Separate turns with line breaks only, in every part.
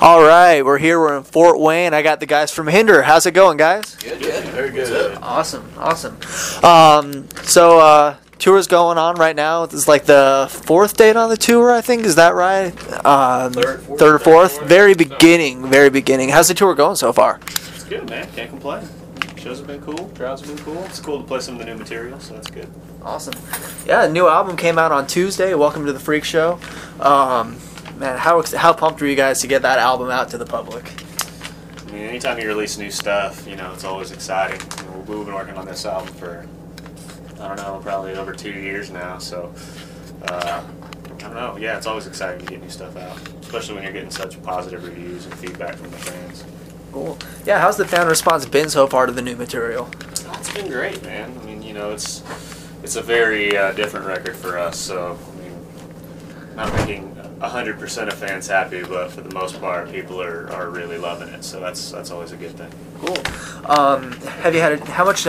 All right, we're here. We're in Fort Wayne. I got the guys from Hinder. How's it going, guys?
Good. Very good.
Awesome. Tour's going on right now. This is like the fourth date on the tour, I think. Is that right? Third or fourth. Very beginning. How's the tour going so far?
It's good, man. Can't complain. Shows have been cool. Crowds have been cool. It's cool to play some of the new material, so that's good.
Awesome. Yeah, a new album came out on Tuesday. Welcome to the Freakshow. Man, how pumped were you guys to get that album out to the public?
I mean, anytime you release new stuff, it's always exciting. We've been working on this album for, I don't know, probably over 2 years now. So, I don't know. Yeah, it's always exciting to get new stuff out, especially when you're getting such positive reviews and feedback from the fans.
Cool. Yeah, how's the fan response been so far to the new material?
It's been great, man. I mean, it's a very different record for us. So, I mean, not making 100% of fans happy, but for the most part, people are really loving it. So that's always a good thing.
Cool. Have you had how much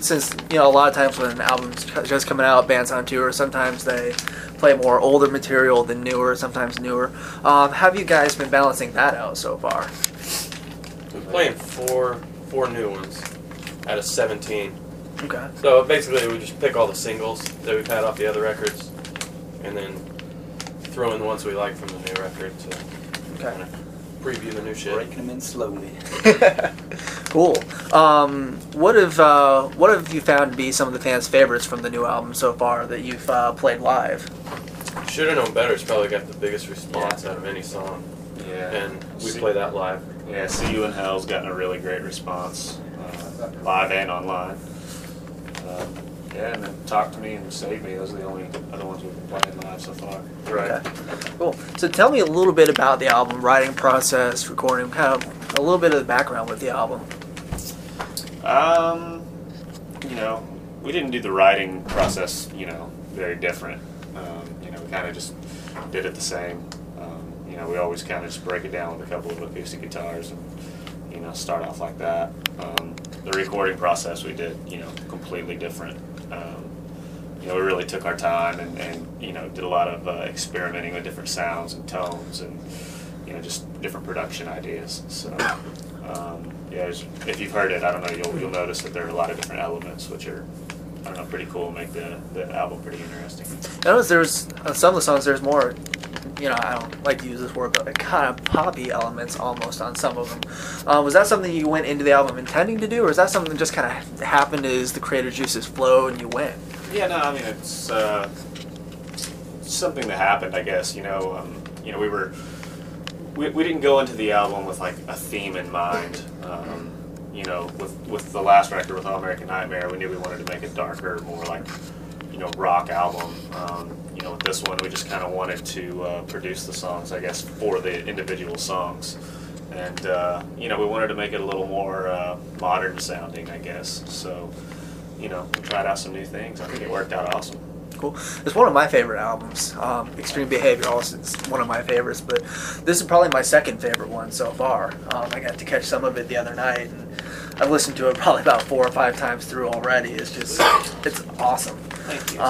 since a lot of times when an album's just coming out, bands on tour, sometimes they play more older material than newer, sometimes newer. Have you guys been balancing that out so far?
We're playing four new ones out of 17.
Okay.
So basically, we just pick all the singles that we've had off the other records, and then throw in the ones we like from the new record to kind of preview the new shit.
Breaking them in slowly.
Cool. What have you found to be some of the fans' favorites from the new album so far that you've played live?
Should Have Known Better's probably got the biggest response out of any song.
Yeah.
And we play that live.
Yeah, See You in Hell's gotten a really great response, live and online. And then Talk to Me and Save Me, those are the only other ones we've been playing live so far.
Right.
Okay. Cool. So tell me a little bit about the album, writing process, recording, kind of a little bit of the background with the album.
We didn't do the writing process, very different. We kind of just did it the same. We always kind of just break it down with a couple of acoustic guitars and, start off like that. The recording process we did, completely different. We really took our time and did a lot of experimenting with different sounds and tones and, just different production ideas. So, if you've heard it, I don't know, you'll notice that there are a lot of different elements which are, I don't know, pretty cool and make the album pretty interesting.
I noticed there's, on some of the songs, there's more, I don't like to use this word, but kind of poppy elements almost on some of them. Was that something you went into the album intending to do, or is that something that just kind of happened as the creative juices flowed and you went?
Yeah, no, I mean, it's something that happened, I guess. We didn't go into the album with like a theme in mind. With the last record, with All American Nightmare, we knew we wanted to make a darker, more like, rock album. With this one, we just kind of wanted to produce the songs, I guess, for the individual songs. And, we wanted to make it a little more modern sounding, I guess. So, we tried out some new things. I think it worked out awesome.
Cool. It's one of my favorite albums. Extreme Behavior also is one of my favorites, but this is probably my second favorite one so far. I got to catch some of it the other night, and I've listened to it probably about 4 or 5 times through already. It's awesome.
Thank you.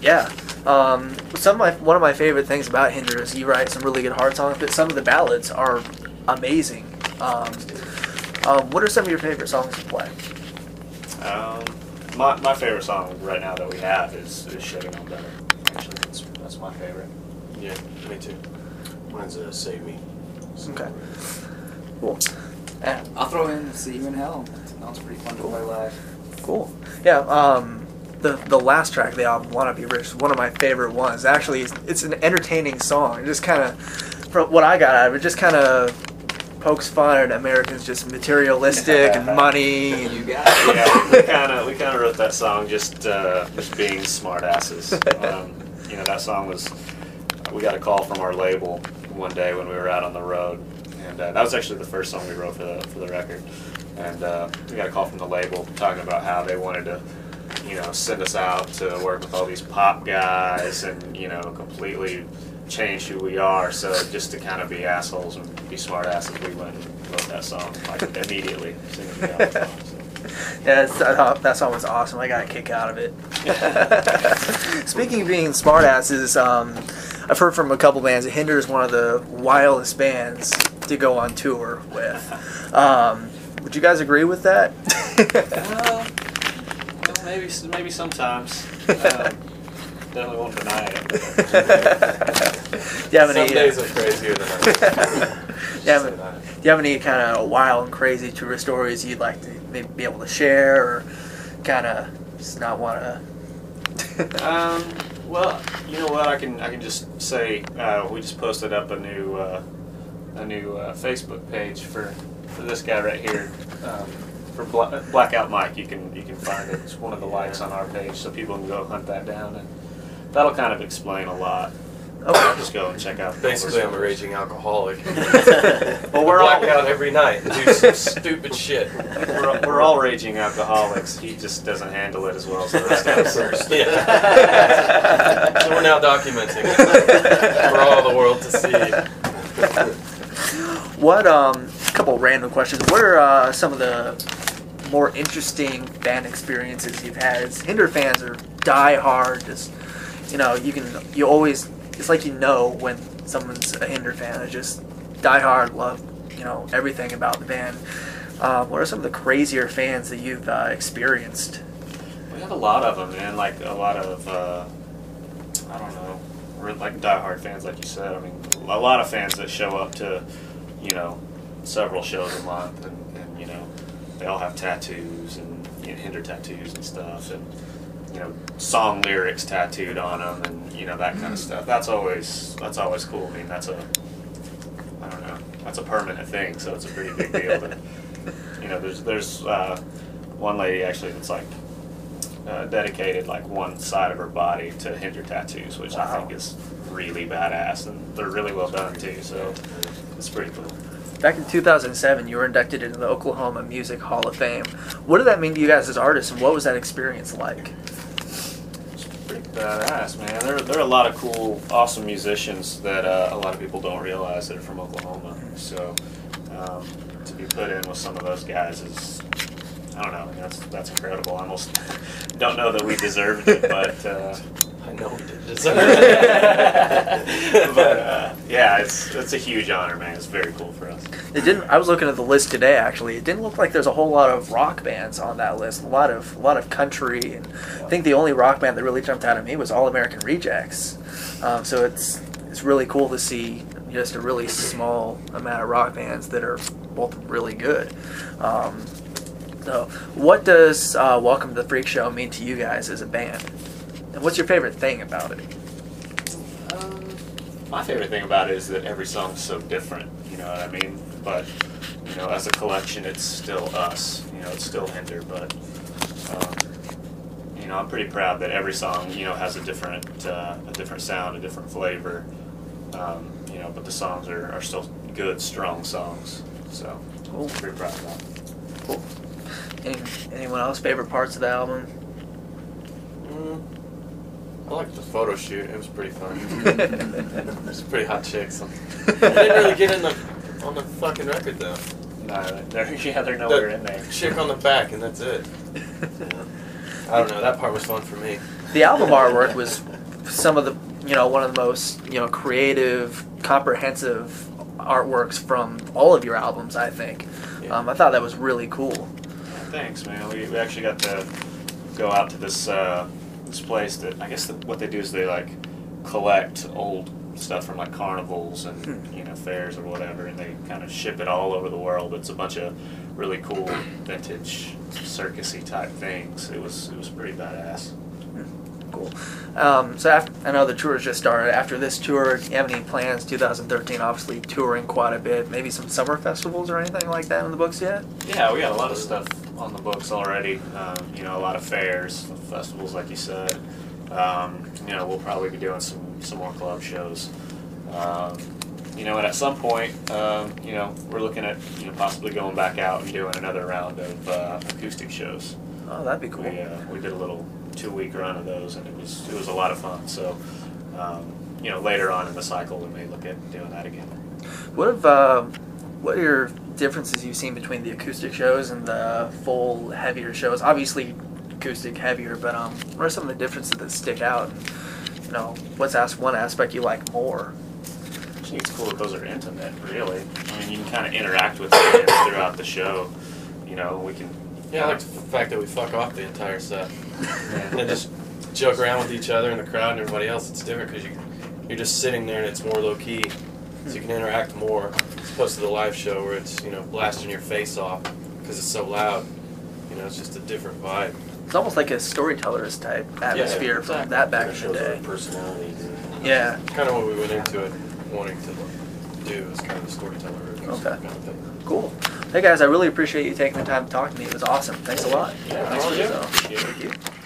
Yeah. One of my favorite things about Hinder is you write some really good hard songs, but some of the ballads are amazing. What are some of your favorite songs to play?
My favorite song right now that we have is Should Have Known Better. Actually, that's my favorite.
Yeah, me too. Mine's Save Me.
Okay. Cool.
I'll throw in See You in Hell. That was pretty fun to play live.
Cool. Yeah. The last track of the album, Wanna Be Rich, is one of my favorite ones. Actually, it's an entertaining song. It just kind of, from what I got out of it, just kind of pokes fun at Americans just materialistic and money.
You got it.
Yeah, we kind of wrote that song just being smart asses. That song was, we got a call from our label one day when we were out on the road, and that was actually the first song we wrote for the record. And we got a call from the label talking about how they wanted to, send us out to work with all these pop guys and, completely change who we are. So just to kind of be assholes and be smart asses, we went and wrote that song like immediately.
Yeah, I thought that song was awesome. I got a kick out of it. Speaking of being smart asses, I've heard from a couple bands that Hinder is one of the wildest bands to go on tour with. Would you guys agree with that?
Well, maybe sometimes. Definitely won't deny it.
Do you have any,
Some days are crazier than others.
do you have any kind of wild and crazy tour stories you'd like to maybe be able to share, or kind of just not want to?
Well, you know what? I can just say we just posted up a new Facebook page for this guy right here. For Blackout Mike, you can find it. It's one of the likes on our page, so people can go hunt that down, and that'll kind of explain a lot.
Okay.
Just go and check out.
Basically, I'm a raging alcoholic.
Well, we're
black
all
out every night and do some stupid shit.
we're all raging alcoholics. He just doesn't handle it as well as the rest of us.
Yeah. So we're now documenting it for all the world to see.
What couple random questions. What are some of the more interesting fan experiences you've had? As Hinder fans are die hard. Just you always. It's like when someone's a Hinder fan. They just die hard, love everything about the band. What are some of the crazier fans that you've experienced?
We have a lot of them, man. Like a lot of I don't know, like diehard fans, like you said. I mean, a lot of fans that show up to several shows a month, and they all have tattoos and Hinder tattoos and stuff, and song lyrics tattooed on them, and that kind of stuff. That's always cool. I mean, that's a permanent thing, so it's a pretty big deal. There's one lady actually that's like dedicated like one side of her body to Hinder tattoos, which I think is really badass, and they're really well done too. So it's pretty cool.
Back in 2007, you were inducted into the Oklahoma Music Hall of Fame. What did that mean to you guys as artists, and what was that experience like?
It's pretty badass, man. There are a lot of cool, awesome musicians that a lot of people don't realize that are from Oklahoma. So to be put in with some of those guys is, I don't know, I mean, that's incredible. I almost don't know that we deserved it, but
I know we did deserve it.
but yeah, it's a huge honor, man. It's very cool for us.
I was looking at the list today. Actually, it didn't look like there's a whole lot of rock bands on that list. A lot of country, and I think the only rock band that really jumped out at me was All American Rejects. So it's really cool to see just a really small amount of rock bands that are both really good. So, what does Welcome to the Freakshow mean to you guys as a band? And what's your favorite thing about it?
My favorite thing about it is that every song is so different, you know what I mean? But, as a collection, it's still us, it's still Hinder, but, I'm pretty proud that every song, has a different sound, a different flavor, but the songs are still good, strong songs, so
cool.
I'm pretty proud of that.
Cool. Anyone else favorite parts of the album?
I liked the photo shoot. It was pretty fun. There's pretty hot chicks. I didn't really get on the fucking record though.
No, they're nowhere in there.
Chick on the back, and that's it. I don't know. That part was fun for me.
The album artwork was some of the one of the most creative, comprehensive artworks from all of your albums. I think.
Yeah.
I thought that was really cool.
Thanks, man. We actually got to go out to this place that I guess what they do is they like collect old stuff from like carnivals and fairs or whatever, and they kind of ship it all over the world. It's a bunch of really cool vintage circusy type things. It was pretty badass.
Cool. So I know the tour has just started. After this tour, do you have any plans? 2013, obviously touring quite a bit. Maybe some summer festivals or anything like that in the books yet?
Yeah, we got a lot of stuff on the books already. A lot of fairs, festivals, like you said. We'll probably be doing some more club shows. And at some point, we're looking at possibly going back out and doing another round of acoustic shows.
Oh, that'd be cool.
We did a little 2-week run of those, and it was a lot of fun. So, later on in the cycle, we may look at doing that again.
What are your differences you've seen between the acoustic shows and the full heavier shows? Obviously, acoustic heavier, but what are some of the differences that stick out? And, what's one aspect you like more?
just think it's cool that those are intimate, really. I mean, you can kind of interact with fans throughout the show. You know, we can...
Yeah, I like the fact that we fuck off the entire set. And just joke around with each other and the crowd and everybody else. It's different because you're just sitting there and it's more low-key. So you can interact more as opposed to the live show where it's, you know, blasting your face off because it's so loud. You know, it's just a different vibe.
It's almost like a storyteller's type atmosphere from that back in the day.
Personalities.
Yeah.
Kind of what we went into it wanting to do is kind of the storyteller.
Okay.
Kind of thing.
Cool. Hey guys, I really appreciate you taking the time to talk to me. It was awesome. Thanks a lot.
Yeah, thanks for doing it.
Thank you.